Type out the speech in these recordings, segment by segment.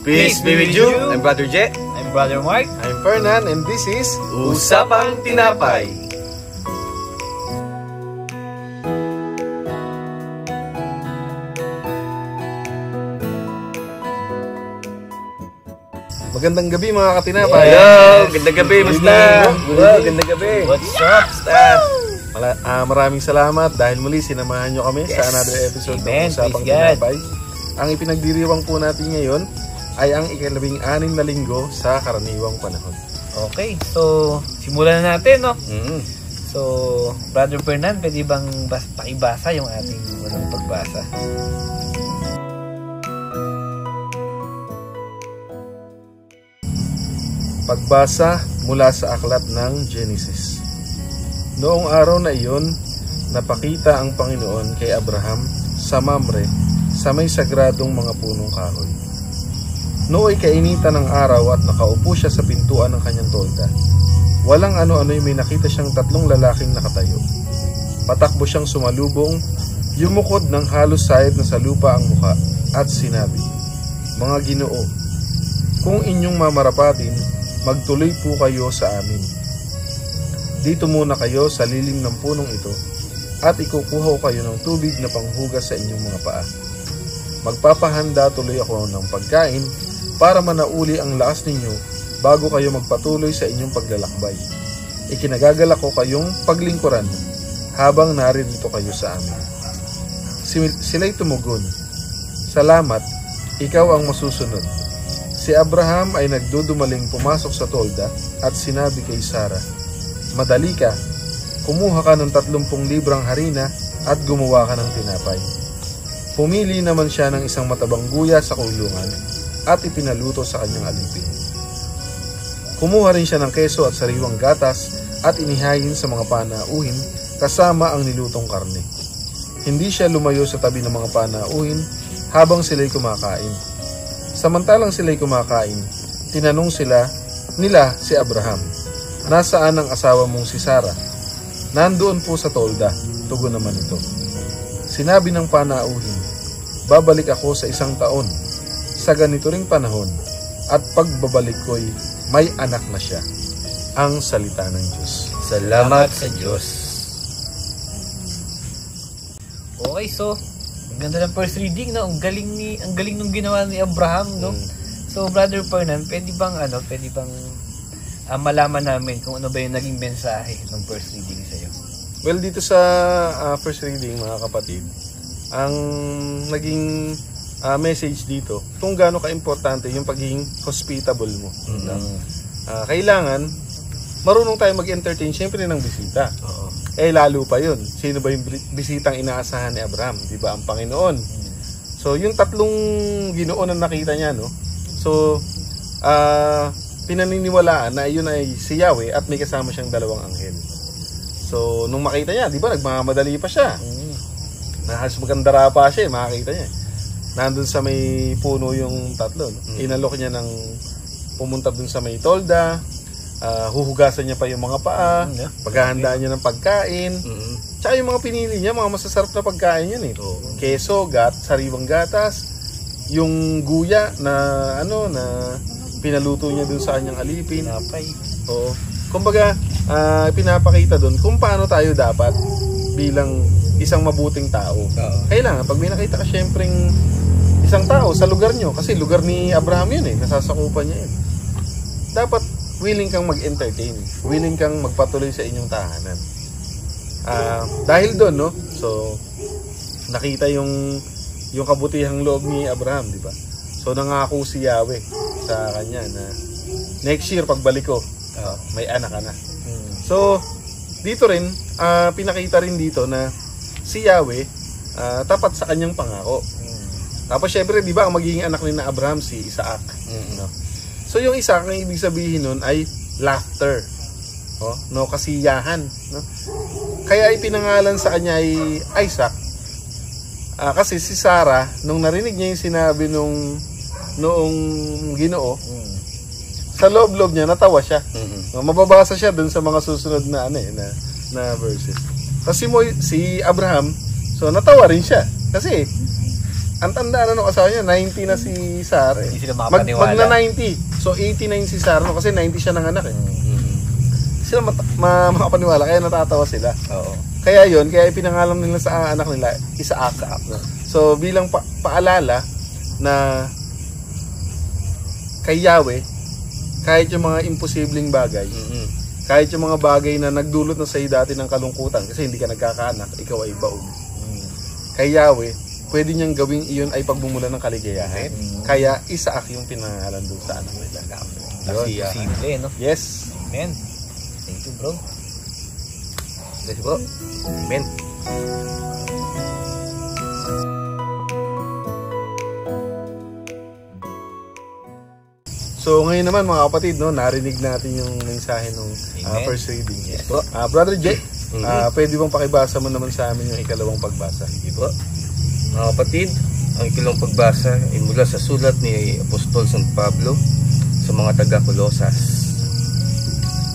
Peace be with you. I'm Brother Je. I'm Brother Mark. I'm Fernan, and this is Usapang Tinapay. Magandang gabi mga katinapay. Hello, gandang gabi, musta? Wow, gandang gabi. What's up, staff? Maraming salamat dahil muli sinamahan nyo kami sa another episode Amen. ng Usapang Praise God. Tinapay. Ang ipinagdiriwang po natin ngayon ay ang ika-16 na linggo sa karaniwang panahon. Okay, so simulan na natin, no? So, Brother Fernan, pwede bang pakibasa yung ating unang pagbasa? Pagbasa mula sa aklat ng Genesis. Noong araw na iyon, napakita ang Panginoon kay Abraham sa Mamre sa may sagradong mga punong kahoy. Nooy kainitan ng araw at nakaupo siya sa pintuan ng kanyang tolda. Walang ano-ano'y may nakita siyang tatlong lalaking nakatayo. Patakbo siyang sumalubong, yumukod ng halos sayad na sa lupa ang muka at sinabi, "Mga Ginoo, kung inyong mamarapatin, magtuloy po kayo sa amin. Dito muna kayo sa lilim ng punong ito at ikukuha ko kayo ng tubig na panghugas sa inyong mga paa. Magpapahanda tuloy ako ng pagkain para manauli ang lakas ninyo bago kayo magpatuloy sa inyong paglalakbay. Ikinagagalak ko kayong paglingkuran habang naririto kayo sa amin." Sila'y tumugon, "Salamat, ikaw ang masusunod." Si Abraham ay nagdudumaling pumasok sa tolda at sinabi kay Sarah, "Madali ka, kumuha ka ng 30 librang harina at gumawa ka ng tinapay." Pumili naman siya ng isang matabang guya sa kulungan at ipinaluto sa kanyang alipin. Kumuha rin siya ng keso at sariwang gatas at inihayin sa mga panauhin kasama ang nilutong karne. Hindi siya lumayo sa tabi ng mga panauhin habang sila'y kumakain. Samantalang sila'y kumakain, tinanong nila si Abraham, "Nasaan ang asawa mong si Sarah?" "Nandoon po sa tolda," tugon naman ito. Sinabi ng panauhin, "Babalik ako sa 1 taon, sa ganito ring panahon, at pagbabalik ko'y may anak na siya." Ang salita ng Diyos. Salamat sa Diyos. Okay, so ang ganda ng first reading, no? Ang galing nung ginawa ni Abraham, no? So, Brother Fernan, pwede bang malaman namin kung ano ba yung naging mensahe ng first reading sa iyo? Well, dito sa first reading, mga kapatid, ang naging message dito, kung gaano ka-importante yung pagiging hospitable mo. Kailangan, marunong tayo mag-entertain, syempre, ng bisita. Lalo pa yun. Sino ba yung bisitang inaasahan ni Abraham? Di ba? Ang Panginoon. So, yung tatlong Ginoo na nakita niya, no? So, pinaniniwalaan na yun ay si Yahweh at may kasama siyang 2 anghel. So, nung makita niya, di ba, nagmamadali pa siya. Halos magandara pa siya, makakita niya. Nandun sa may puno yung tatlo. No? Inalok niya ng pumunta dun sa may tolda, huhugasan niya pa yung mga paa, paghahandaan niya ng pagkain, tsaka yung mga pinili niya, mga masasarap na pagkain yan eh. Keso, sariwang gatas, yung guya na pinaluto niya dun sa kanyang alipin. Oo. Kumbaga, pinapakita dun kung paano tayo dapat bilang isang mabuting tao. Kailangan, pag may nakita ka syempreng isang tao sa lugar nyo, kasi lugar ni Abraham yun eh, nasasakupan niya yun. Dapat willing kang mag-entertain, willing kang magpatuloy sa inyong tahanan. Dahil doon, no? So, nakita yung kabutihang loob ni Abraham, di ba? So, nangako si Yahweh sa kanya na next year, pagbalik ko, may anak ka na. So, dito rin, pinakita rin dito na si Yahweh, tapat sa kanyang pangako. Tapos, syempre, di ba, ang magiging anak ni na Abraham, si Isaac. No? So, yung Isaac, ang ibig sabihin nun ay laughter. No, kasiyahan. No? Kaya ipinangalan sa kanya ay Isaac. Kasi si Sarah, nung narinig niya yung sinabi noong Ginoo, sa loob-loob niya, natawa siya. Mababasa siya dun sa mga susunod na verses. Kasi si Abraham, so natawa rin siya. Kasi ang tanda na asawa niya, 90 na si Sarah. Hindi sila makapaniwala. Magna 90. So 89 si Sarah kasi 90 siya ng anak eh. Sila makapaniwala kaya natatawa sila. Oo. Kaya kaya ipinangalan nila sa anak nila Isaac. So bilang paalala na kay Yahweh, kahit yung mga imposibleng bagay, kahit yung mga bagay na nagdulot na sa'yo dati ng kalungkutan kasi hindi ka nagkakaanak, ikaw ay baon. Kay Yahweh, pwede niyang gawing iyon ay pagbumulan ng kaligayahan. Kaya Isaac yung pinangalan doon sa anak nila. Kasi simple, no? Yes. Amen. Thank you, bro. Let's go. Amen. So ngayon naman mga kapatid, no, narinig natin yung mensahe ng first reading. Yes po. Brother Jay, pwede bang pakibasa mo naman sa amin yung ikalawang pagbasa? Sige po. Mga kapatid, ang ikalawang pagbasa ay mula sa sulat ni Apostol San Pablo sa mga taga-Colosas.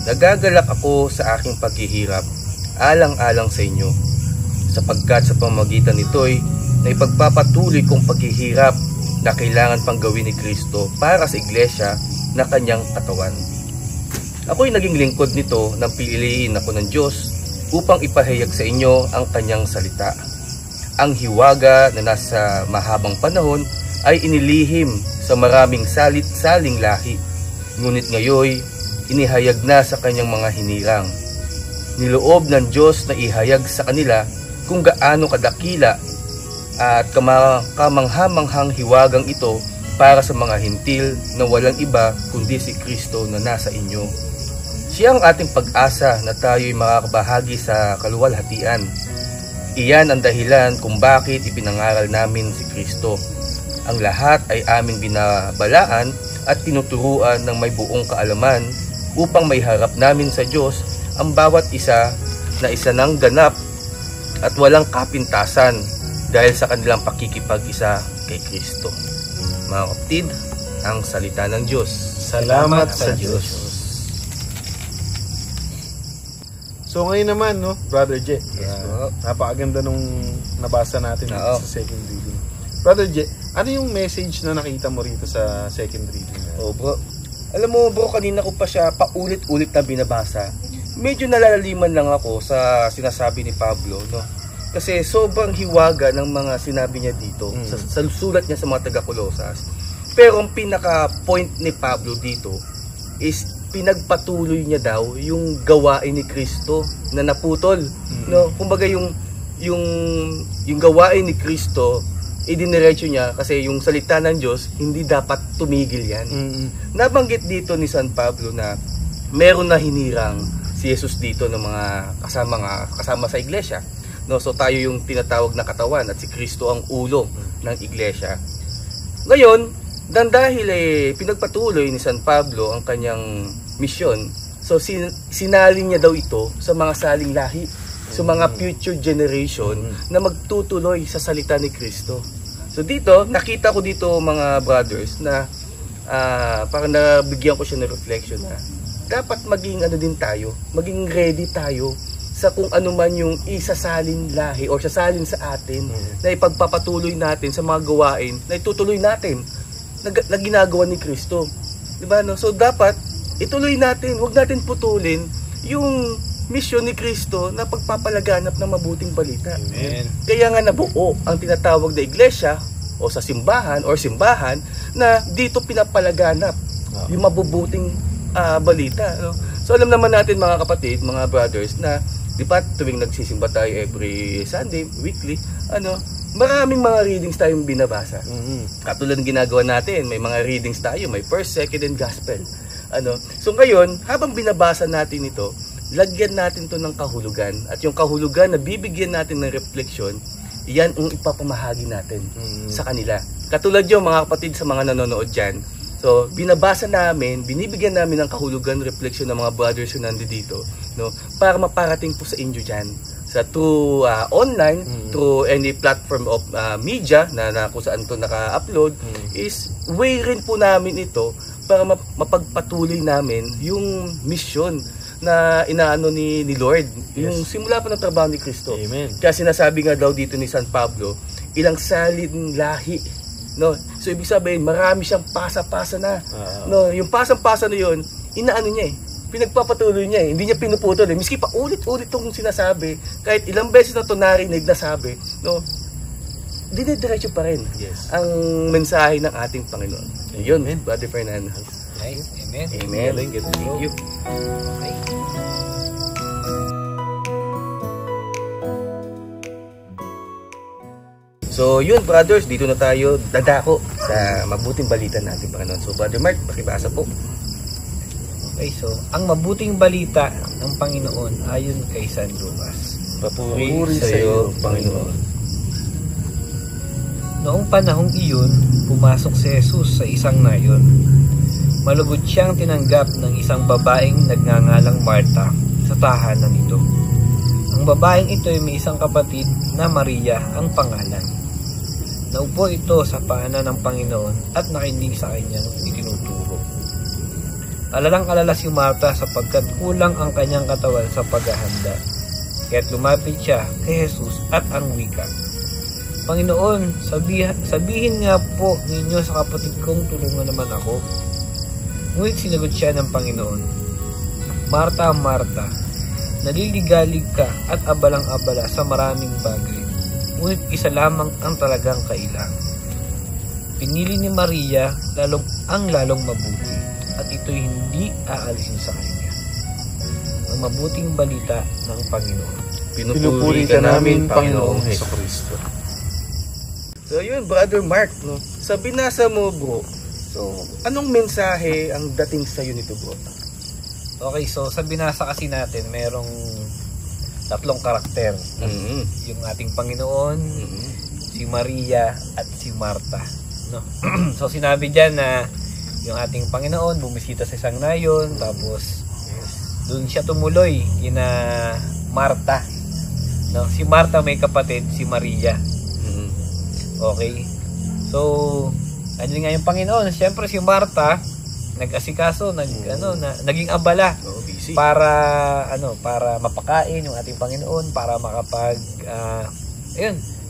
Nagagalak ako sa aking paghihirap, alang-alang sa inyo, sapagkat sa pamamagitan nito'y na ipagpapatuloy kong paghihirap na kailangan pang gawin ni Kristo para sa iglesia na kanyang katawan. Ako'y naging lingkod nito nang piliin ako ng Diyos upang ipahayag sa inyo ang kanyang salita. Ang hiwaga na nasa mahabang panahon ay inilihim sa maraming salit-saling lahi, ngunit ngayoy inihayag na sa kanyang mga hinirang. Niloob ng Diyos na ihayag sa kanila kung gaano kadakila at kamanghamanghang hiwagang ito para sa mga hintil na walang iba kundi si Kristo na nasa inyo. Siya ang ating pag-asa na tayo'y makakabahagi sa kaluwalhatian. Iyan ang dahilan kung bakit ipinangaral namin si Kristo. Ang lahat ay aming binabalaan at tinuturuan ng may buong kaalaman upang may harap namin sa Diyos ang bawat isa na isa ng ganap at walang kapintasan dahil sa kanilang pakikipag-isa kay Kristo. Mga kapatid, ang salita ng Diyos. Salamat sa Diyos. So ngayon naman, no, Brother Jay, napakaganda nung nabasa natin dito sa second reading. Brother Jay, ano yung message na nakita mo rito sa second reading? Bro. Alam mo bro, kanina ko pa siya paulit-ulit na binabasa. Medyo nalalaliman lang ako sa sinasabi ni Pablo, no? Kasi sobrang hiwaga ng mga sinabi niya dito sa sulat niya sa mga taga-Colosas. Pero ang pinaka-point ni Pablo dito is pinagpatuloy niya daw yung gawain ni Kristo na naputol. No? Kumbaga yung gawain ni Kristo, idiniretso niya kasi yung salita ng Diyos, hindi dapat tumigil yan. Nabanggit dito ni San Pablo na meron na hinirang si Jesus dito ng mga kasama sa iglesia. No, so tayo yung tinatawag na katawan at si Kristo ang ulo ng iglesia. Ngayon, dahil pinagpatuloy ni San Pablo ang kanyang misyon, so sinalin niya daw ito sa mga saling lahi, sa mga future generation na magtutuloy sa salita ni Kristo. So dito, nakita ko dito mga brothers na parang nabigyan ko siya ng reflection na dapat maging din tayo, maging ready tayo sa kung ano man yung isasalin lahi o sasalin sa atin na ipagpapatuloy natin sa mga gawain na itutuloy natin na ginagawa ni Kristo. Diba, no? So dapat ituloy natin, huwag natin putulin yung misyon ni Kristo na pagpapalaganap ng mabuting balita. Amen. Kaya nga nabuo ang tinatawag na iglesia o sa simbahan na dito pinapalaganap yung mabubuting balita. No? So alam naman natin mga kapatid, mga brothers, na di ba tuwing nagsisimba tayo every Sunday, weekly, maraming mga readings tayong binabasa. Katulad ng ginagawa natin, may mga readings tayo, may first, second, and gospel. So ngayon, habang binabasa natin ito, lagyan natin to ng kahulugan. At yung kahulugan na bibigyan natin ng refleksyon, yan ang ipapamahagi natin sa kanila. Katulad yung mga kapatid sa mga nanonood dyan. So, binabasa namin, binibigyan namin ng kahulugan, refleksyon ng mga brothers na nandito, no, para maparating po sa inyo dyan. Through online, through any platform of media na kung saan to naka-upload, is way rin po namin ito para mapagpatuloy namin yung mission na inaano ni Lord, yung simula pa ng trabaho ni Kristo. Amen. Kaya sinasabi nga daw dito ni San Pablo, ilang salin lahi. No? So ibig sabihin, marami siyang pasa-pasa na. No, yung pasang-pasa na 'yon, inaano niya eh. Pinagpapatuloy niya eh. Hindi niya pinuputol eh. Miski pa ulit-ulit 'tong sinasabi, kahit ilang beses na 'to narinig na sabi, no? Dinidiretso pa rin ang mensahe ng ating Panginoon. Ayun, Brother Fernando. Nice. Amen. Amen. Thank you. Okay. So yun brothers, dito na tayo dadako sa mabuting balita natin Panginoon. So Brother Mark, pakibasa po. Okay, so ang mabuting balita ng Panginoon ayon kay San Lucas. Papuri sa iyo, Panginoon. Noong panahong iyon, pumasok si Jesus sa isang nayon. Malugod siyang tinanggap ng isang babaeng nagngangalang Marta sa tahanan nito. Ang babaeng ito ay may isang kapatid na Maria ang pangalan. Naupo ito sa paanan ng Panginoon at nakinig sa kanyang itinuturo. Alalang-alala si Marta sapagkat kulang ang kanyang katawan sa paghahanda. Kaya't lumapit siya kay Jesus at ang wika, Panginoon, sabihin nga po ninyo sa kapatid kong tulungan naman ako. Ngunit sinagot siya ng Panginoon, Marta, Marta, naliligalig ka at abalang-abala sa maraming bagay. Ngunit isa lamang ang talagang kailangan. Pinili ni Maria ang lalong mabuti at ito'y hindi aalisin sa kanya. Ang mabuting balita ng Panginoon. Pinupuri ka namin, Panginoong Jesucristo. So yun, Brother Mark, no? Sa binasa mo, bro, so anong mensahe ang dating sa iyo nito, bro? Okay, so sa binasa kasi natin, merong tatlong karakter. Yung ating Panginoon, si Maria, at si Marta. No? So sinabi dyan na yung ating Panginoon bumisita sa isang nayon, tapos doon siya tumuloy, kina Marta. No? Si Marta may kapatid, si Maria. Okay. So, ano nga yung Panginoon? Siyempre si Marta nag-asikaso, naging abala para para mapakain yung ating Panginoon, para makapag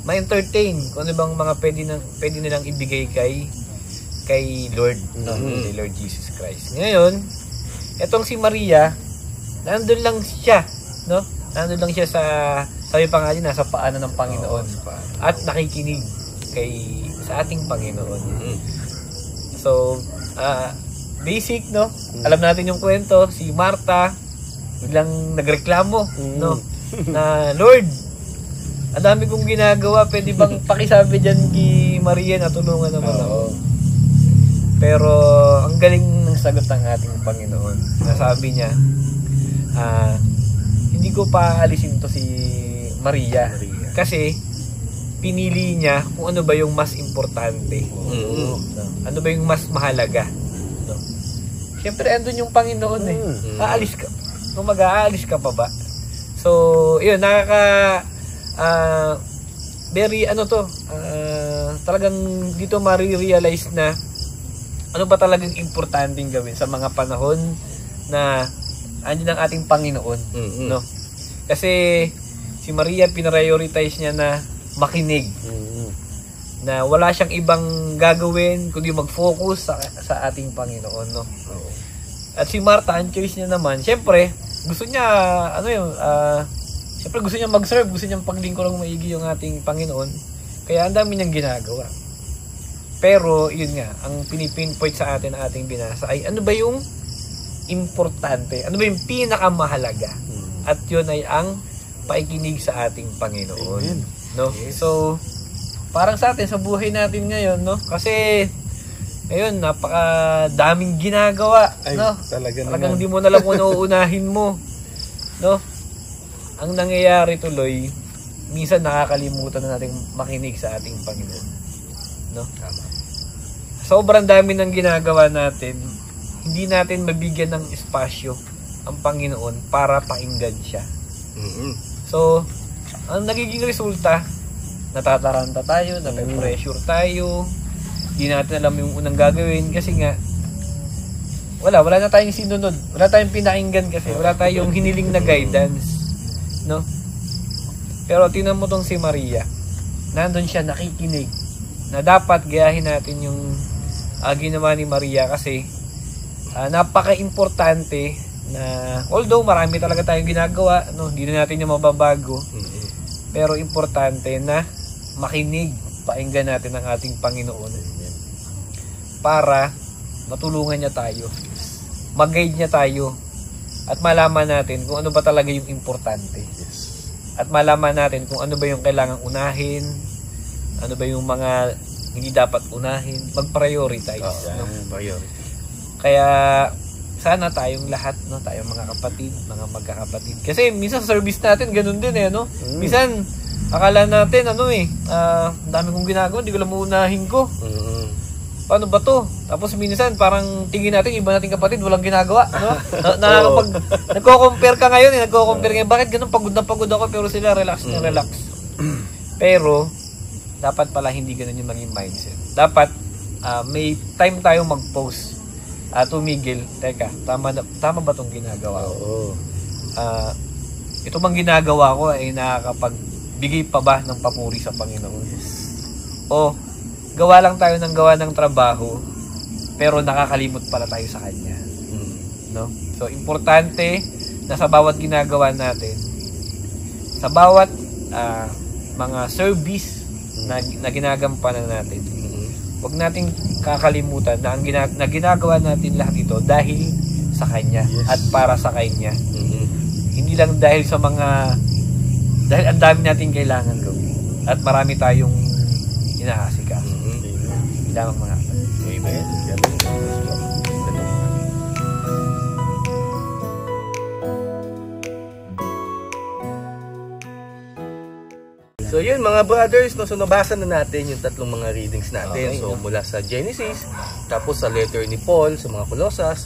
ma-entertain kung ano bang mga pwede nilang ibigay kay Lord, kay Lord Jesus Christ. Ngayon, etong si Maria, nandun lang siya, no? Nandun lang siya sabi pa nga niya, nasa paanan ng Panginoon at nakikinig sa ating Panginoon. So, basic, no? Alam natin yung kwento, si Marta biglang nagreklamo, no? Na, Lord, ang dami kong ginagawa, pwede bang pakisabi dyan kay Maria na tulungan naman ako? Pero, ang galing ng sagot ng ating Panginoon. Nasabi niya, hindi ko pa alisin to si Maria. Kasi, pinili niya kung ano ba yung mas importante. No? Ano ba yung mas mahalaga. No? Siyempre, andun yung Panginoon eh. Aalis ka. Kung mag-aalis ka pa ba? So, yun, talagang dito marirealize na ano ba talagang importanteng gawin sa mga panahon na andyan ang ating Panginoon. No? Kasi, si Maria, pinarioritize niya na makinig. Na wala siyang ibang gagawin kundi mag-focus sa ating Panginoon, no? At si Marta, ang choice niya naman, syempre, gusto niya syempre gusto niya mag-serve, gusto niya paglingkurang maigi yung ating Panginoon. Kaya ang dami niyang ginagawa. Pero yun nga, ang pinipinpoint sa atin na ating binasa ay ano ba yung importante? Ano ba yung pinakamahalaga? At yun ay ang paikinig sa ating Panginoon. Amen. No? Yes. So, parang sa atin, sa buhay natin ngayon, no? Kasi, ngayon, napakadaming ginagawa, no? Talagang di mo na lang kung uunahin mo, no? Ang nangyayari tuloy, minsan nakakalimutan na natin makinig sa ating Panginoon, no? Sobrang dami ng ginagawa natin, hindi natin mabigyan ng espasyo ang Panginoon para pakinggan siya. So, ang nagiging resulta, natataranta tayo, nape-pressure tayo, di natin alam yung unang gagawin kasi nga wala na tayong sinunod, wala tayong pinakinggan kasi wala tayong hiniling na guidance, no? Pero tingnan mo tong si Maria, nandun siya nakikinig na dapat gayahin natin yung ginawa ni Maria kasi napaka-importante na although marami talaga tayong ginagawa, no, hindi na natin yung mababago, pero importante na makinig, pakinggan natin ang ating Panginoon para matulungan niya tayo, mag-guide niya tayo, at malaman natin kung ano ba talaga yung importante. At malaman natin kung ano ba yung kailangang unahin, ano ba yung mga hindi dapat unahin, mag-prioritize. No? Priority. Kaya sana tayong lahat, no, tayong mga kapatid, mga magkakapatid. Kasi minsan sa service natin ganun din no. Minsan akala natin dami kong ginagawa, hindi ko lang uunahin ko. Paano ba to? Tapos minsan parang tingin natin iba nating kapatid walang ginagawa, no? Nagko-compare ka ngayon, nagko-compare ngayon. Bakit ganun pagod na pagod ako pero sila relax na relax. Pero dapat pala hindi ganun yung maging mindset. Dapat may time tayong mag-pause. Tumigil, teka, tama ba tong ginagawa ko? Ito bang ginagawa ko ay nakakapagbigay pa ba ng papuri sa Panginoon? O gawa lang tayo ng trabaho pero nakakalimot pala tayo sa Kanya. No? So, importante na sa bawat ginagawa natin, sa bawat mga service na ginagampanan natin, huwag nating kakalimutan na ang ginagawa natin lahat ito dahil sa Kanya at para sa Kanya. Hindi lang dahil dahil ang dami natin kailangan gawin at marami tayong inaasikaso. Hindi lamang mga kapatid. Amen. So yun mga brothers, no, so nabasa na natin yung tatlong mga readings natin. So mula sa Genesis, tapos sa letter ni Paul sa mga Colosas,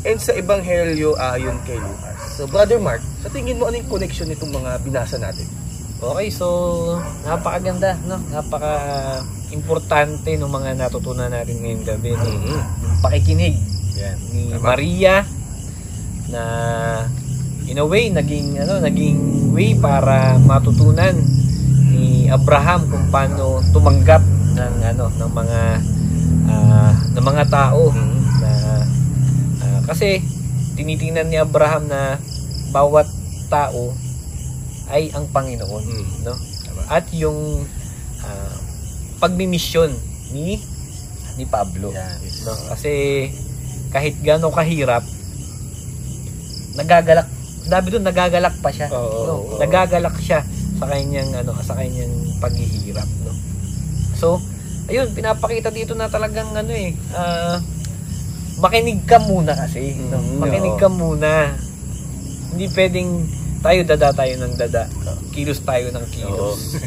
and sa Ebanghelyo ayon kay Lucas. So Brother Mark, sa tingin mo ano yung connection nitong mga binasa natin? Okay, so napakaganda, no? Napaka-importante ng mga natutunan natin ngayong gabi, no? Yung pakikinig ni Maria na in a way naging way para matutunan ni Abraham kung paano tumanggap ng mga tao na kasi tinitingnan ni Abraham na bawat tao ay ang Panginoon, no? At yung pagmimisyon ni Pablo, no? Kasi kahit gaano kahirap, nagagalak pa siya, no? Nagagalak siya sa kanyang paghihirap, no? So, ayun, pinapakita dito na talagang makinig ka muna kasi, no? Makinig ka muna. Hindi pwedeng dada tayo ng dada, kilos tayo ng kilos.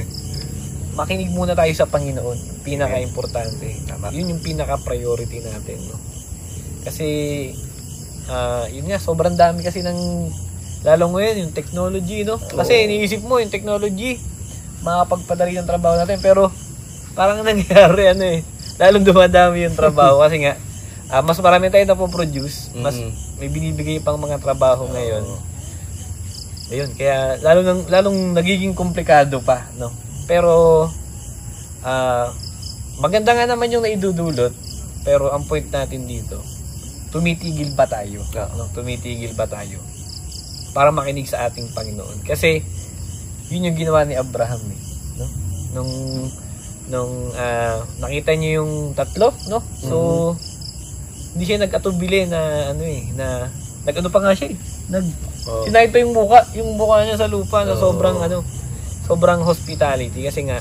Makinig muna tayo sa Panginoon, pinaka-importante. Yun yung pinaka-priority natin, no? Kasi yun nga, sobrang dami kasi lalo ngayon yung technology, no? Kasi iniisip mo yung technology makapagpadali ng trabaho natin, pero parang nangyari lalong dumadami yung trabaho kasi nga mas marami tayong napoproduce, mas may binibigay pang mga trabaho ngayon. Ayun, kaya lalong nagiging komplikado pa, no? Pero maganda nga naman yung naidudulot, pero ang point natin dito, tumitigil ba tayo? No? Tumitigil ba tayo para makinig sa ating Panginoon? Kasi yun yung ginawa ni Abraham, no? Nung nakita niyo yung tatlo, no? So hindi siya nag-atubili na nag-ano pa nga siya, sinayad pa yung mukha niya sa lupa na sobrang hospitality kasi nga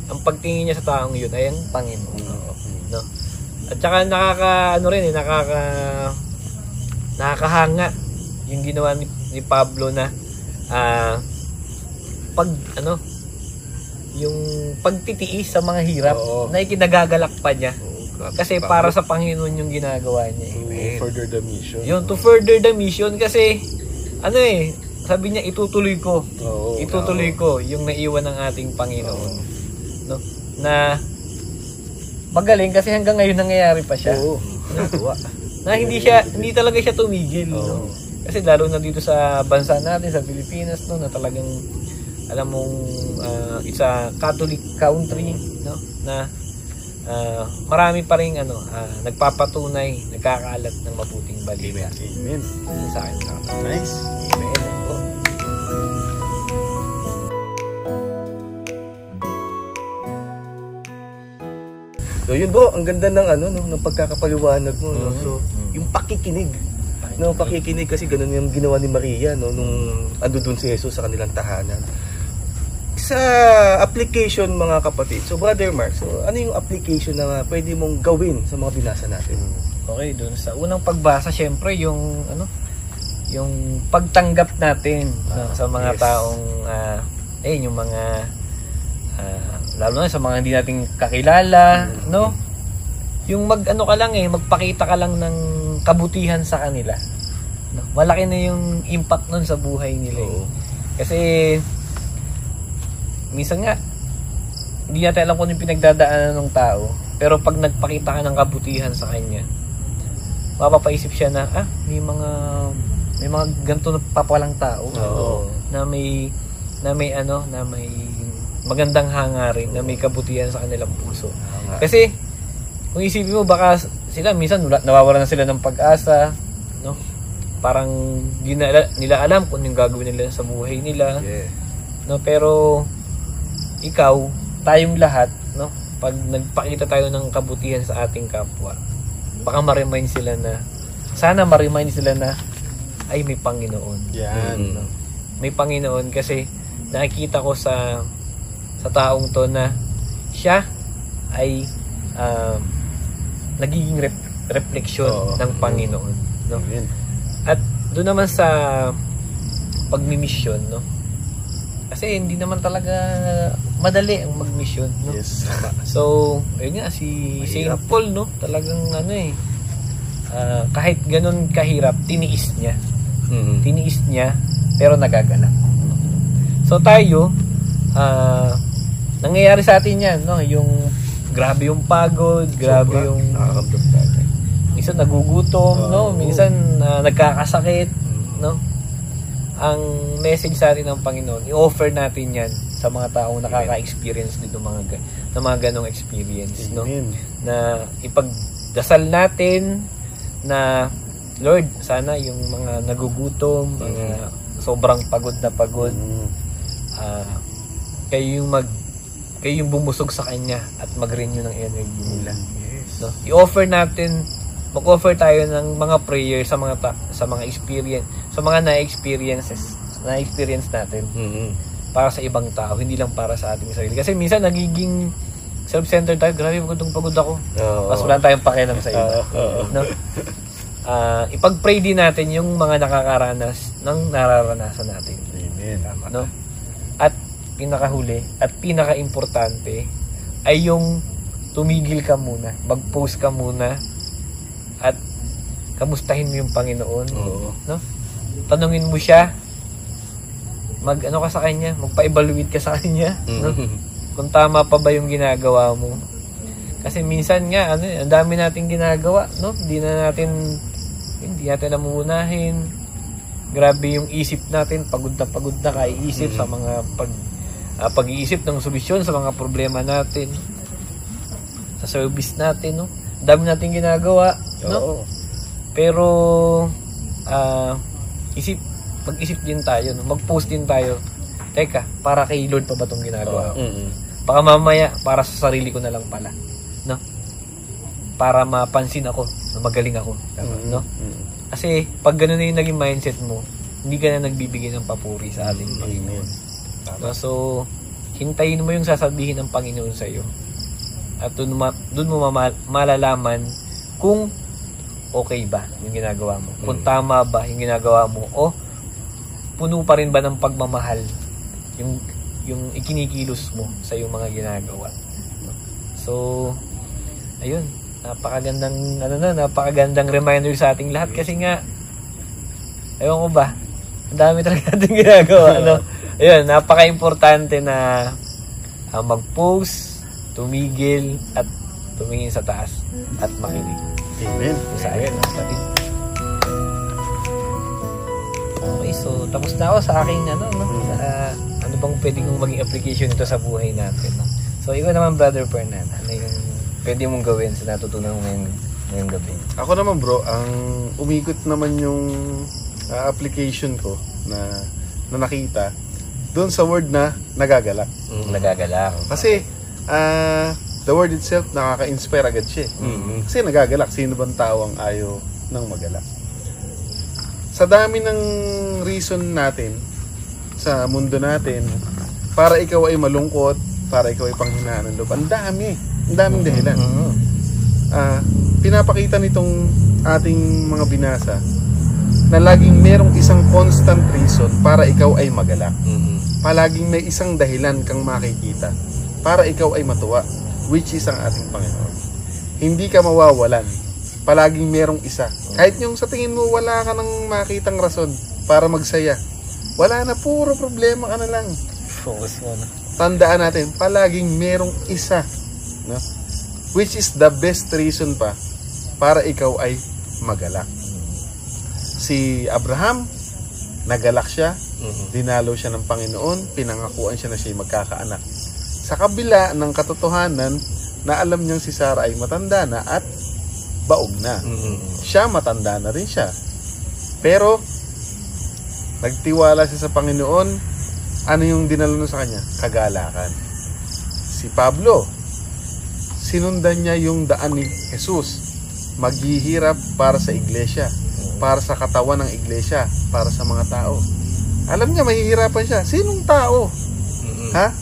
ang pagtingin niya sa taong yun ay ang Panginoon, no? At saka nakakahanga yung ginawa ni Pablo na yung pagtitiis sa mga hirap na ikinagagalak pa niya. Kasi para sa Panginoon yung ginagawa niya. To further the mission. Yun, to further the mission kasi sabi niya itutuloy ko. Itutuloy ko yung naiwan ng ating Panginoon. No? Na magaling kasi hanggang ngayon nangyayari pa siya. Na hindi talaga siya tumigil, no? Kasi lalo na dito sa bansa natin sa Pilipinas, no, na talagang alam mong it's a Catholic country, no, na marami pa ring nagpapatunay, nagkakalat ng mabuting balita. Amen. Yun sa akin. Nice. Amen. Oh. So yun bro, ang ganda ng ng pagkakapaliwanag mo, no? So yung pakikinig. No, pakikinig kasi ganun yung ginawa ni Maria, no, nung ando dun si Jesus sa kanilang tahanan. Sa application mga kapatid. So Brother Mark, so ano yung application na pwede mong gawin sa mga binasa natin? Okay, dun sa unang pagbasa, syempre yung yung pagtanggap natin sa mga yes. taong yung mga lalo na sa mga hindi nating kakilala, no? Yung magpakita ka lang ng kabutihan sa kanila. No? Malaki na yung impact nun sa buhay nila. Oo. Kasi minsan nga hindi natin alam kung yung pinagdadaanan ng tao, pero pag nagpakita ka ng kabutihan sa kanya, mapapaisip siya na may mga ganito na papalang tao. Oo. na may magandang hangarin, na may kabutihan sa kanilang puso. Kasi kung isipin mo, baka sila minsan nawawalan na sila ng pag-asa, no? Parang di na nila alam kung yung gagawin nila sa buhay nila. Yeah. No, pero ikaw, tayong lahat, no, pag nagpakita tayo ng kabutihan sa ating kapwa, baka ma-remind sila na ay may Panginoon. Yan. No? May Panginoon kasi nakikita ko sa taong to na siya ay nagiging refleksyon ng Panginoon, no? Amen. At doon naman sa pagmimisyon, no? Kasi hindi naman talaga madali ang magmisyon, no? Yes. So, ayun nga, si Saint Paul, no? Talagang kahit ganun kahirap, tiniis niya. Tiniis niya, pero nagagalak. So tayo, nangyayari sa atin yan, no? Yung grabe yung pagod, grabe yung minsan nagugutom, no? Minsan nagkakasakit, no? Ang message sa atin ng Panginoon, i-offer natin yan sa mga taong nakaka-experience dito ng mga ganong experience, no? Na ipagdasal natin na Lord, sana yung mga nagugutom, mga sobrang pagod na pagod, kayo yung bumusog sa Kanya at mag-renew ng energy nila. Yes. No? I-offer natin, mag-offer tayo ng mga prayer sa mga experience, sa mga na-experience natin para sa ibang tao, hindi lang para sa ating sarili. Kasi minsan nagiging self-centered tayo, grabe pagod ako. Mas wala tayong pakialam sa iba. No? Ipag-pray din natin yung mga nakakaranas ng nararanasan natin. Amen. No? At pinakahuli at pinaka-importante ay yung tumigil ka muna, mag-post ka muna at kamustahin mo yung Panginoon. No? Tanungin mo siya, ka sa Kanya, magpa-evaluate ka sa Kanya, no? Kung tama pa ba yung ginagawa mo. Kasi minsan nga, ang dami nating ginagawa, no? Hindi natin namuunahin. Grabe yung isip natin, pagod na kaiisip sa mga pag-iisip ng solusyon sa mga problema natin. Sa service natin, no? Dami nating ginagawa, no? Pero mag-isip din tayo, no? Mag-post din tayo. Teka, para kay Lord pa ba itong ginagawa ko? Baka mamaya, para sa sarili ko na lang pala, no? Para mapansin ako na magaling ako, no? Kasi pag gano'n na yung naging mindset mo, hindi ka na nagbibigay ng papuri sa ating Panginoon. No? So, hintayin mo yung sasabihin ng Panginoon sa iyo. At doon mo malalaman kung okay ba yung ginagawa mo. Kung tama ba yung ginagawa mo, o puno pa rin ba ng pagmamahal yung ikinikilos mo sa iyong mga ginagawa. So, ayun, napakagandang reminder sa ating lahat kasi nga, ewan ko ba, ang dami talaga natin ginagawa, no? Ayun, napaka-importante na mag-post, tumigil, at tumingin sa taas, at makinig. Amen. Sa akin, kapatid. Okay, so tapos na ako sa aking ano bang pwede kong maging application nito sa buhay natin? No? So, ikaw naman, Brother Fernan, ano yung pwede mong gawin sa natutunan mo ngayong gabi? Ako naman bro, ang umikot naman yung application ko na nakita doon sa word na nagagalak. Nagagalak. Kasi the word itself nakaka-inspire agad siya. Kasi nagagalak, sino bang tao ang ayaw ng magalak? Sa dami ng reason natin sa mundo natin para ikaw ay malungkot, para ikaw ay panghinaan ng loob, ang daming dahilan. Pinapakita nitong ating mga binasa na laging merong isang constant reason para ikaw ay magalak. Palaging may isang dahilan kang makikita para ikaw ay matuwa, which is ang ating Panginoon. Hindi ka mawawalan. Palaging merong isa. Kahit yung sa tingin mo wala ka nang makitang rason para magsaya, wala na, puro problema ka na lang. Focus mo na. Tandaan natin, palaging merong isa, no? Which is the best reason pa para ikaw ay magalak. Si Abraham, nagalak siya, dinalo siya ng Panginoon, pinangakuan siya na siya magkakaanak. Sa kabila ng katotohanan na alam niyang si Sarah ay matanda na at baog na. Siya matanda na rin siya. Pero nagtiwala siya sa Panginoon. Ano yung dinalo sa kanya? Kagalakan. Si Pablo, sinundan niya yung daan ni Jesus. Maghihirap para sa iglesia, para sa katawan ng iglesia, para sa mga tao. Alam niya mahihirapan siya. Sinong tao?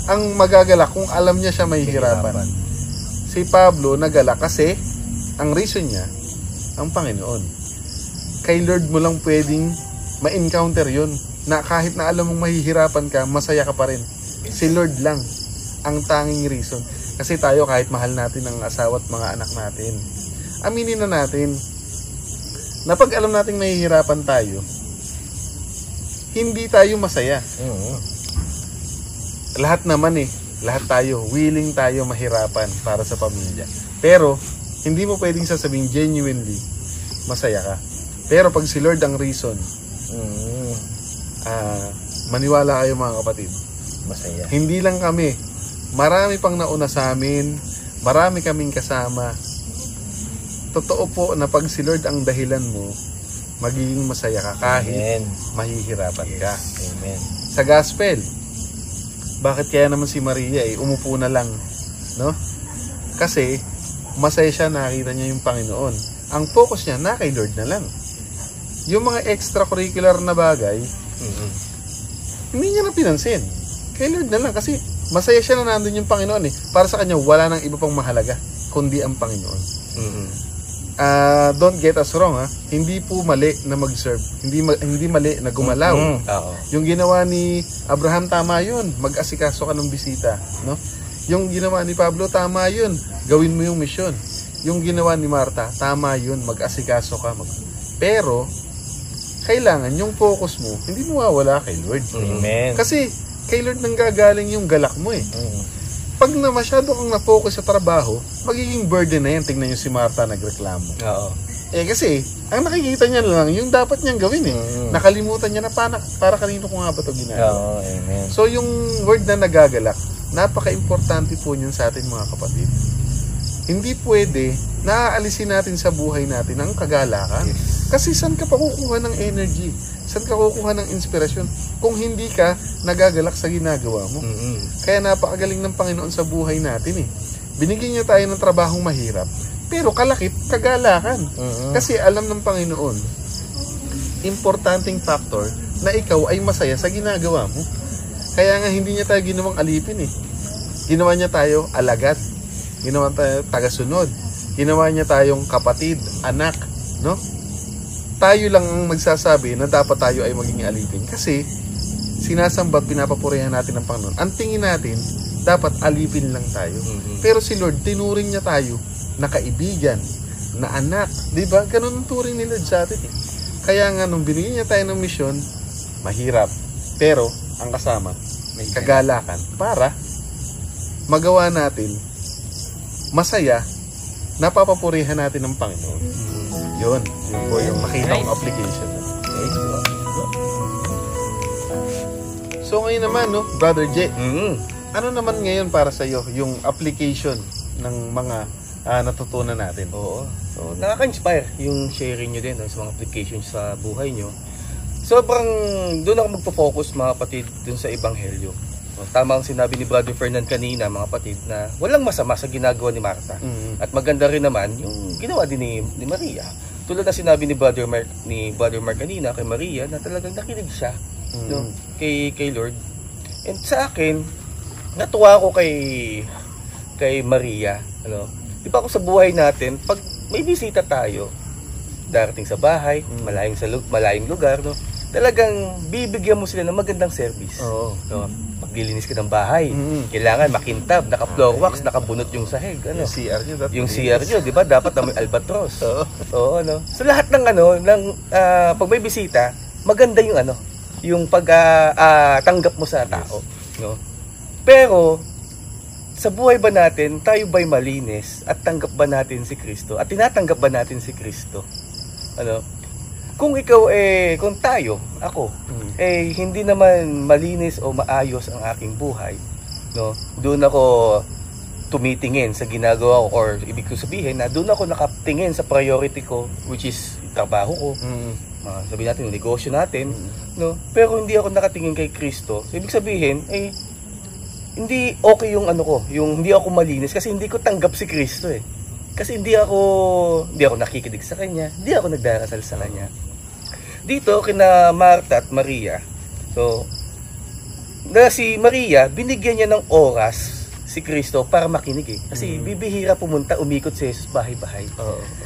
Ang magagalak kung alam niya siya mahihirapan? Si Pablo nagalak kasi ang reason niya, ang Panginoon. Kay Lord mo lang pwedeng ma-encounter yun, na kahit na alam mong mahihirapan ka, masaya ka pa rin. Si Lord lang ang tanging reason. Kasi tayo, kahit mahal natin ang asawa at mga anak natin, aminin na natin na pag alam nating mahihirapan tayo, hindi tayo masaya. Lahat naman lahat tayo, willing tayo mahirapan para sa pamilya. Pero, hindi mo pwedeng sasabihin genuinely, masaya ka. Pero pag si Lord ang reason, maniwala kayo mga kapatid, masaya. Hindi lang kami, marami pang nauna sa amin, marami kaming kasama. Totoo po na pag si Lord ang dahilan mo, magiging masaya ka kahit mahihirapan ka. Amen. Sa gospel, bakit kaya naman si Maria umupo na lang, no? Kasi masaya siya, nakita niya yung Panginoon. Ang focus niya na kay Lord na lang. Yung mga extracurricular na bagay, hindi niya na pinansin. Kay Lord na lang kasi masaya siya na nandun yung Panginoon Para sa kanya, wala nang iba pang mahalaga kundi ang Panginoon. Don't get us wrong, hindi po mali na mag-serve. Hindi mali na gumalaw. Yung ginawa ni Abraham, tama yun. Mag-asikaso ka ng bisita, no? Yung ginawa ni Pablo, tama yun. Gawin mo yung misyon. Yung ginawa ni Marta, tama yun. Mag-asikaso ka. Pero, kailangan yung focus mo, hindi mo mawawala kay Lord. Amen. Kasi, kay Lord nang gagaling yung galak mo Pag na masyado kang na-focus sa trabaho, magiging burden na yan. Tingnan nyo si Marta nagreklamo. Kasi, ang nakikita niya lang, yung dapat niyang gawin Nakalimutan niya na para kanino ko nga ba ito ginagawa. Amen. So, yung word na nagagalak, napaka-importante po niyan sa atin mga kapatid. Hindi pwede na aalisin natin sa buhay natin ang kagalakan. Kasi saan ka pa kukuha ng energy? Saan ka kukuha ng inspirasyon kung hindi ka nagagalak sa ginagawa mo? Kaya napakagaling ng Panginoon sa buhay natin Binigyan niya tayo ng trabahong mahirap, pero kalakip, kagalakan. Kasi alam ng Panginoon, importanteng factor na ikaw ay masaya sa ginagawa mo. Kaya nga hindi niya tayo ginawang alipin Ginawa niya tayo alagad. Ginawa tayo tagasunod. Ginawa niya tayong kapatid, anak, no? Tayo lang ang magsasabi na dapat tayo ay maging alipin. Kasi sinasamba at pinapapurihan natin ng Panginoon. Ang tingin natin, dapat alipin lang tayo. Pero si Lord, tinuring niya tayo na kaibigan, na anak. Diba? Ganun ang turing ni Lord sa atin Kaya nga nung binigyan niya tayo ng misyon, mahirap. Pero ang kasama, may kagalakan para magawa natin masaya, napapapurihan natin ng Panginoon. Yun po yung makita kong application. So ngayon naman, no, Brother J, Mm. ano naman ngayon para sa iyo yung application ng mga natutunan natin? Oo. So, nakaka-inspire yung sharing nyo din no, sa mga applications sa buhay nyo. Sobrang doon ako magpo-focus mga kapatid dun sa Ebanghelyo. So, tama ang sinabi ni Brother Fernand kanina mga kapatid na walang masama sa ginagawa ni Martha. At maganda rin naman yung ginawa din ni Maria. Tulad na sinabi ni Brother Mark kanina kay Maria na talagang nakinig siya no, kay Lord. And sa akin, natuwa ako kay Maria, ano. Di ba ako sa buhay natin, pag may bisita tayo, darating sa bahay, malayong lugar, no, talagang bibigyan mo sila ng magandang service. Oo. No, maglilinis ka ng bahay, kailangan makintab, naka-floor wax, nakabunot yung sahig, ano. Yung CR nyo, Yung CR nyo, di ba? Dapat na may albatros. Oo. Oo, ano. So lahat ng pag may bisita, maganda yung yung tanggap mo sa tao, no. Pero sa buhay ba natin, tayo ba'y malinis at tanggap ba natin si Kristo? At tinatanggap ba natin si Kristo? Ano? Kung ikaw kung tayo, ako, hindi naman malinis o maayos ang aking buhay, no? Doon ako tumitingin sa ginagawa ko, or ibig ko sabihin na doon ako nakatingin sa priority ko, which is trabaho ko. Sabihin natin yung negosyo natin, no? Pero hindi ako nakatingin kay Kristo. So, ibig sabihin, hindi okay yung yung hindi ako malinis kasi hindi ko tanggap si Kristo Kasi hindi ako nakikinig sa kanya, hindi ako nagdarasal sa kanya. Dito kina Martha at Maria. So, si Maria, binigyan niya ng oras si Kristo para makinig Kasi bibihira umikot si Jesus bahay-bahay.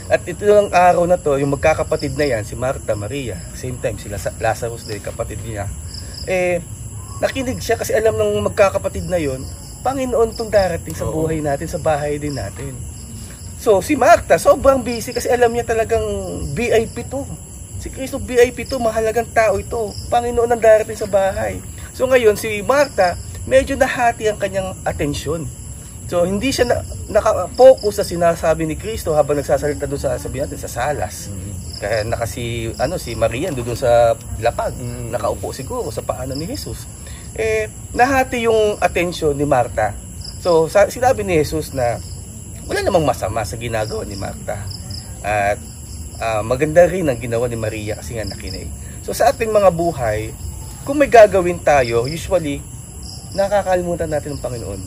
At ito ang araw na to, yung magkakapatid na yan, si Martha, Maria, same time sila Lazarus din, kapatid niya. Nakinig siya kasi alam ng magkakapatid na yon, Panginoon tong darating sa buhay natin, sa bahay din natin. So, si Martha, sobrang busy kasi alam niya talagang VIP to. Si Kristo VIP to, mahalagang tao ito. Panginoon ang darating sa bahay. So, ngayon, si Martha, medyo nahati ang kanyang atensyon. So, hindi siya naka-focus sa sinasabi ni Kristo habang nagsasalita doon sa, sabihin natin, sa salas. Kaya si Maria doon sa lapag, nakaupo siguro sa paanan ni Jesus. Nahati yung atensyon ni Martha. So, sinabi ni Jesus na wala namang masama sa ginagawa ni Martha. At maganda rin ang ginawa ni Maria kasi nga nakinig. So, sa ating mga buhay, kung may gagawin tayo, usually, nakakalimutan natin ang Panginoon.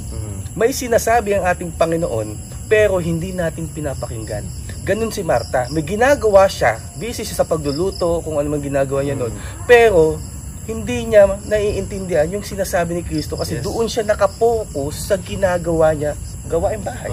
May sinasabi ang ating Panginoon, pero hindi natin pinapakinggan. Ganun si Martha. May ginagawa siya, busy siya sa pagluluto, kung ano man ginagawa niya noon. Pero, hindi niya naiintindihan yung sinasabi ni Kristo kasi doon siya nakapokus sa ginagawa niya, gawaing bahay.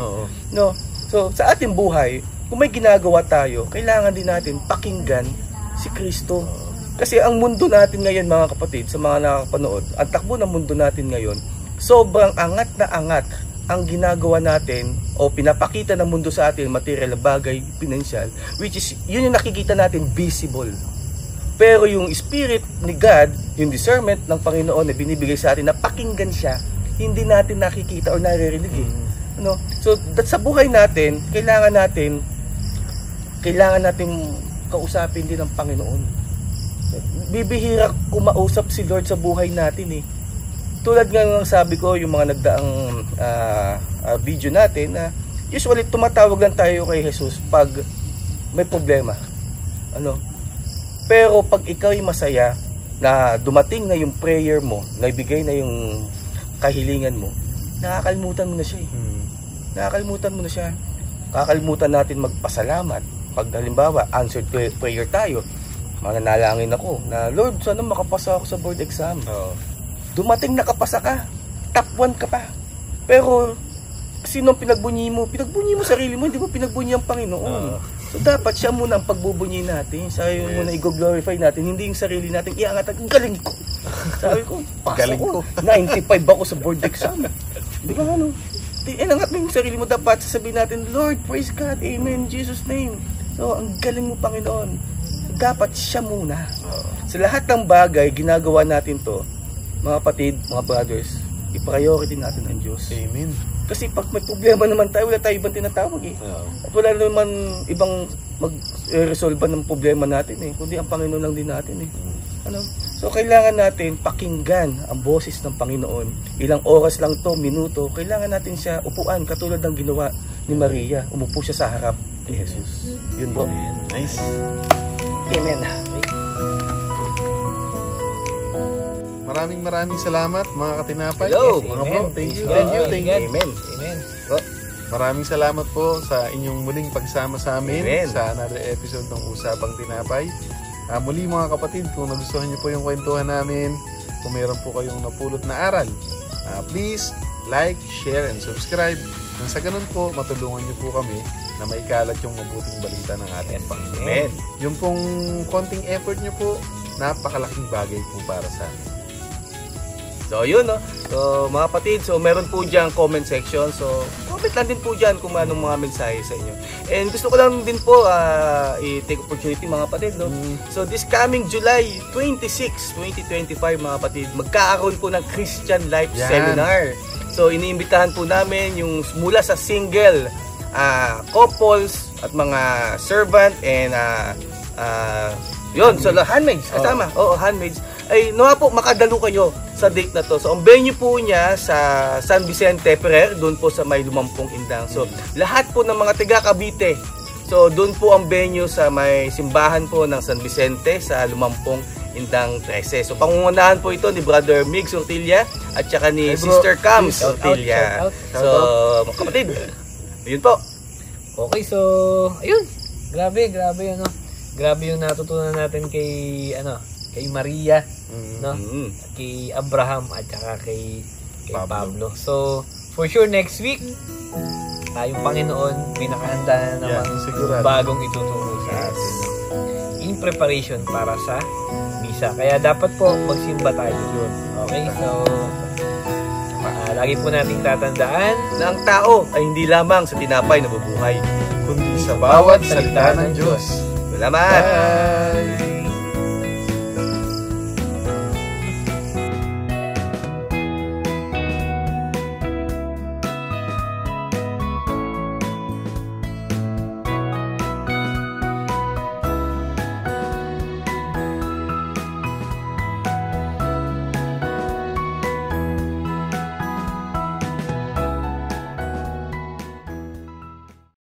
No? So, sa ating buhay, kung may ginagawa tayo, kailangan din natin pakinggan si Kristo. Kasi ang mundo natin ngayon, mga kapatid, sa mga nakakapanood, ang takbo ng mundo natin ngayon, sobrang angat na angat ang ginagawa natin o pinapakita ng mundo sa atin, material na bagay, pinansyal, which is, yun yung nakikita natin visible. Pero yung spirit ni God, yung discernment ng Panginoon na binibigay sa atin na pakinggan siya, hindi natin nakikita o naririnig No? So, sa buhay natin, kailangan natin kausapin din ng Panginoon. Bibihira kumausap si Lord sa buhay natin Tulad nga ng sabi ko, yung mga nagdaang video natin, na usually tumatawag lang tayo kay Jesus pag may problema. Pero pag ikaw'y masaya na dumating na yung prayer mo, naibigay na yung kahilingan mo, nakakalimutan mo na siya Nakakalimutan mo na siya. Kakalimutan natin magpasalamat. Pag halimbawa, answered prayer tayo, mananalangin ako na, Lord, sana makapasa ako sa board exam. Dumating nakapasa ka, top 1 ka pa. Pero, sinong pinagbunyi mo? Pinagbunyi mo sarili mo, hindi mo pinagbunyi ang Panginoon. So, dapat siya muna ang pagbubunyi natin. Sabi muna, i-glorify natin, hindi yung sarili natin. Iangat, ang galing ko. Sabi ko, pasa ko. 95 ako sa board exam. Di ba inangat mo yung sarili mo, dapat sasabihin natin, Lord, praise God, amen, in Jesus' name. So, ang galing mo, Panginoon. Dapat siya muna. Sa lahat ng bagay, ginagawa natin to, mga kapatid, mga brothers, i-priority natin ang Diyos. Amen. Kasi pag may problema naman tayo, wala tayo ibang tinatawag At wala naman ibang mag-resolve ng problema natin kundi ang Panginoon lang din natin So kailangan natin pakinggan ang boses ng Panginoon. Ilang oras lang to, minuto, kailangan natin siya upuan katulad ng ginawa ni Maria. Umupo siya sa harap ni Jesus. Yun po. Nice. Amen. Maraming salamat mga katinapay. Hello. Mga bro, thank you. Amen. Amen. Maraming salamat po sa inyong muling pagsama sa amin Amen. sa another episode ng Usapang Tinapay. Muli mga kapatid, kung nagustuhan niyo po yung kwentuhan namin, kung meron po kayong napulot na aral, please like, share, and subscribe. Nang sa ganun po, matulungan niyo po kami na maikalat yung mabuting balita ng ating Panginoon. Amen. Yung pong konting effort niyo po, napakalaking bagay po para sa amin. So, yun, no? So, mga kapatid, so meron po dyan comment section. So, comment lang din po dyan kung anong mga mensahe sa inyo. And gusto ko lang din po i-take opportunity, mga kapatid, no? So, this coming July 26, 2025, mga kapatid, magkakaroon po ng Christian Life Seminar. So, iniimbitahan po namin yung mula sa single, couples, at mga servant, and yun, so handmaids, kasama. Oo, handmaids. Ay, nawa po, makadalo kayo sa date na to. So, ang venue po niya sa San Vicente Ferrer, doon po sa may Lumampong Indang. So, lahat po ng mga taga Cavite. So, doon po ang venue sa may simbahan po ng San Vicente sa Lumampong Indang 13. So, pangungunahan po ito ni Brother Migs Ortilla at saka ni Sister Cams Ortilla. So, mga kapatid, yun po. Okay, so, ayun. Grabe, ano. Grabe yung natutunan natin kay Maria, no? Kay Abraham at saka kay Pablo. So, for sure next week, yung Panginoon may nakahanda na naman bagong ituturo sa atin, no? In preparation para sa misa. Kaya dapat po magsimba tayo doon. Okay? So, lagi po nating tatandaan Na ang tao ay hindi lamang sa tinapay na bubuhay, kundi sa bawat salita ng Diyos. Salamat! Bye!